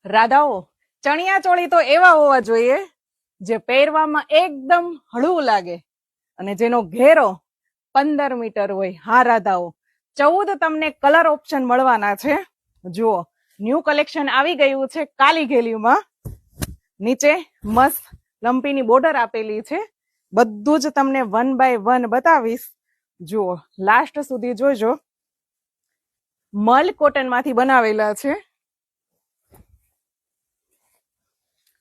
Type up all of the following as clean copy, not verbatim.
રાધાઓ, ચણિયા ચોળી તો એવા હોવા જોઈએ જે પહેરવામાં એકદમ હળવું લાગે અને જેનો ઘેરો 15 મીટર હોય. હા રાધાઓ, 14 તમને કલર ઓપ્શન મળવાના છે. જુઓ, ન્યૂ કલેક્શન આવી ગયું છે કાલી ઘેલીમાં. નીચે મસ્ત લંપીની બોર્ડર આપેલી છે. બધું જ તમને 1 બાય 1 બતાવીશ. જુઓ, લાસ્ટ સુધી જોજો. મલ કોટન માંથી બનાવેલા છે.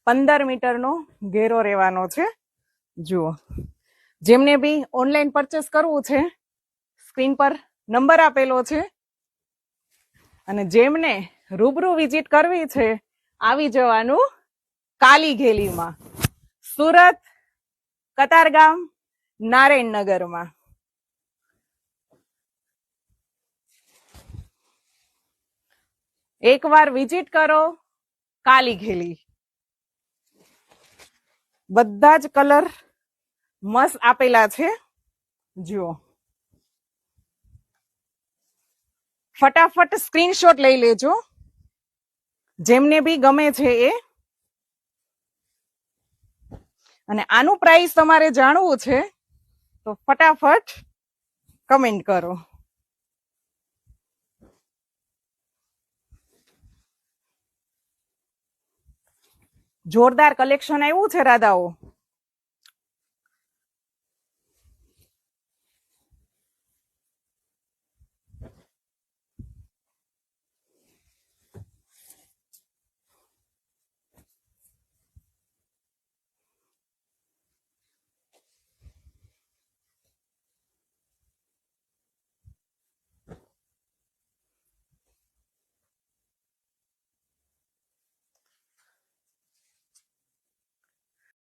15 મીટરનો ઘેરો રહેવાનો છે. જુઓ, જેમને બી ઓનલાઈન પરચેસ કરવું છે, સ્ક્રીન પર નંબર આપેલો છે. અને જેમને રૂબરૂ વિઝિટ કરવી છે, આવી જવાનું કાલી ઘેલીમાં, સુરત, કતારગામ, નારાયણનગરમાં. એકવાર વિઝિટ કરો કાલી ઘેલી. બધા જ કલર મસ્ત આપેલા છે. જુઓ, ફટાફટ સ્ક્રીનશોટ લઈ લેજો, જેમને બી ગમે છે એ. અને આનું પ્રાઇસ તમારે જાણવું છે તો ફટાફટ કમેન્ટ કરો. જોરદાર કલેક્શન આવ્યું છે રાધાઓ.